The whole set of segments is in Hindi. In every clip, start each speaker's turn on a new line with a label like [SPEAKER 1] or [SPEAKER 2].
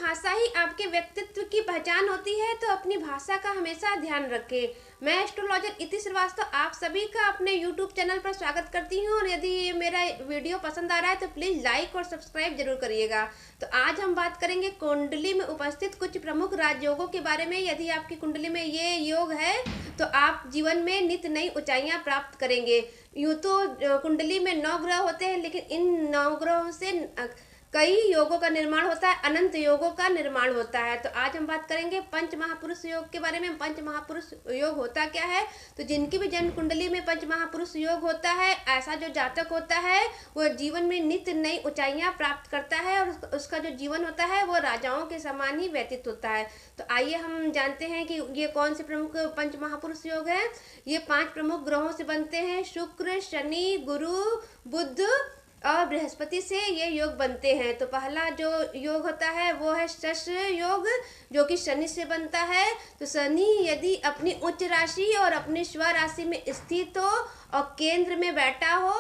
[SPEAKER 1] भाषा ही आपके व्यक्तित्व की पहचान होती है, तो अपनी भाषा का हमेशा ध्यान रखें। मैं एस्ट्रोलॉजर इति श्रीवास्तव आप सभी का अपने यूट्यूब चैनल पर स्वागत करती हूँ, और यदि ये मेरा वीडियो पसंद आ रहा है तो प्लीज़ लाइक और सब्सक्राइब जरूर करिएगा। तो आज हम बात करेंगे कुंडली में उपस्थित कुछ प्रमुख राजयोगों के बारे में। यदि आपकी कुंडली में ये योग है तो आप जीवन में नित्य नई ऊंचाइयां प्राप्त करेंगे। यूँ तो कुंडली में 9 ग्रह होते हैं, लेकिन इन 9 ग्रहों से कई योगों का निर्माण होता है, अनंत योगों का निर्माण होता है। तो आज हम बात करेंगे पंच महापुरुष योग के बारे में। पंच महापुरुष योग होता क्या है? तो जिनकी भी जन्म कुंडली में पंच महापुरुष योग होता है, ऐसा जो जातक होता है वो जीवन में नित्य नई ऊंचाइयां प्राप्त करता है, और उसका जो जीवन होता है वो राजाओं के समान ही व्यतीत होता है। तो आइए हम जानते हैं कि ये कौन से प्रमुख पंच महापुरुष योग है। ये 5 प्रमुख ग्रहों से बनते हैं। शुक्र, शनि, गुरु, बुध और बृहस्पति से ये योग बनते हैं। तो पहला जो योग होता है वो है शश योग, जो कि शनि से बनता है। तो शनि यदि अपनी उच्च राशि और अपनी स्व राशि में स्थित हो और केंद्र में बैठा हो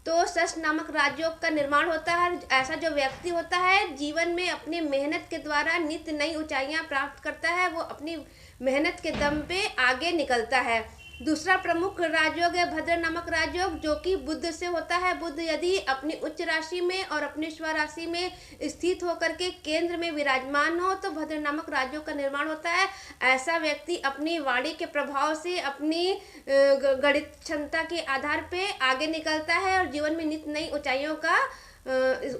[SPEAKER 1] तो शश नामक राजयोग का निर्माण होता है। ऐसा जो व्यक्ति होता है जीवन में अपनी मेहनत के द्वारा नित्य नई ऊंचाइयां प्राप्त करता है, वो अपनी मेहनत के दम पे आगे निकलता है। दूसरा प्रमुख राजयोग है भद्र नामक राजयोग, जो कि बुध से होता है। बुध यदि अपनी उच्च राशि में और अपनी स्व राशि में स्थित होकर के केंद्र में विराजमान हो तो भद्र नामक राजयोग का निर्माण होता है। ऐसा व्यक्ति अपनी वाणी के प्रभाव से अपनी गणित क्षमता के आधार पे आगे निकलता है और जीवन में नित्य नई ऊंचाइयों का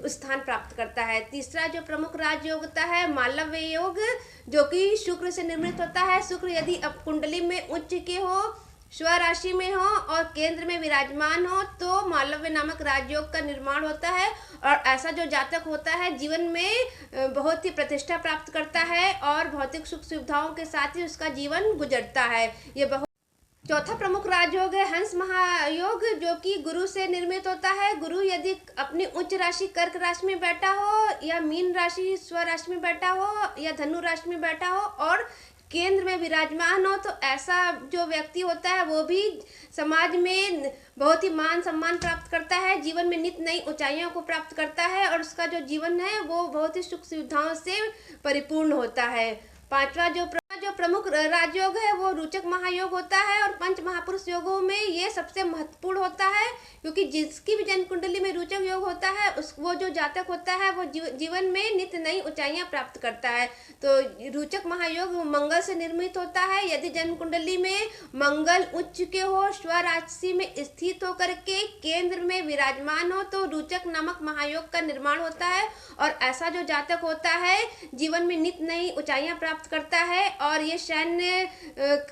[SPEAKER 1] स्थान प्राप्त करता है। तीसरा जो प्रमुख राजयोग होता है मालव्य योग, जो कि शुक्र से निर्मित होता है। शुक्र यदि अब कुंडली में उच्च के हो, स्व राशि में हो और केंद्र में विराजमान हो तो मालव्य नामक राजयोग का निर्माण होता है। और ऐसा जो जातक होता है जीवन में बहुत ही प्रतिष्ठा प्राप्त करता है और भौतिक सुख सुविधाओं के साथ ही उसका जीवन गुजरता है। ये बहुत चौथा प्रमुख राजयोग है हंस महायोग, जो कि गुरु से निर्मित होता है। गुरु यदि अपनी उच्च राशि कर्क राशि में बैठा हो या मीन राशि स्व राशि में बैठा हो या धनु राशि में बैठा हो और केंद्र में विराजमान हो तो ऐसा जो व्यक्ति होता है वो भी समाज में बहुत ही मान सम्मान प्राप्त करता है, जीवन में नित्य नई ऊंचाइयों को प्राप्त करता है और उसका जो जीवन है वो बहुत ही सुख सुविधाओं से परिपूर्ण होता है। पांचवा जो प्रमुख राजयोग है वो रोचक महायोग होता है, और पंच महापुरुष योगों में ये सबसे महत्वपूर्ण होता है, क्योंकि जिसकी भी जन्म कुंडली में रोचक योग होता है वो जो जातक होता है वो जीवन में नित्य नई ऊंचाइयां प्राप्त करता है। तो रोचक महायोग मंगल से निर्मित होता है। यदि जन्म कुंडली में मंगल उच्च के हो, स्व राशि में स्थित होकर के केंद्र में विराजमान हो तो रोचक नामक महायोग का निर्माण होता है, और ऐसा जो जातक होता है जीवन में नित्य नई ऊंचाइयां प्राप्त करता है और ये सैन्य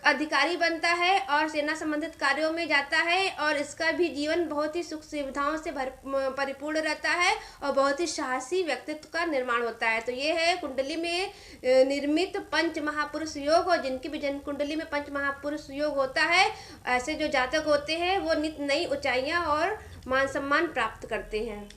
[SPEAKER 1] अधिकारी बनता है और सेना संबंधित कार्यों में जाता है, और इसका भी जीवन बहुत ही सुख सुविधाओं से परिपूर्ण रहता है और बहुत ही साहसी व्यक्तित्व का निर्माण होता है। तो ये है कुंडली में निर्मित पंच महापुरुष योग, और जिनकी भी जन्म कुंडली में पंच महापुरुष योग होता है ऐसे जो जातक होते हैं वो नित्य नई ऊंचाइयां और मान सम्मान प्राप्त करते हैं।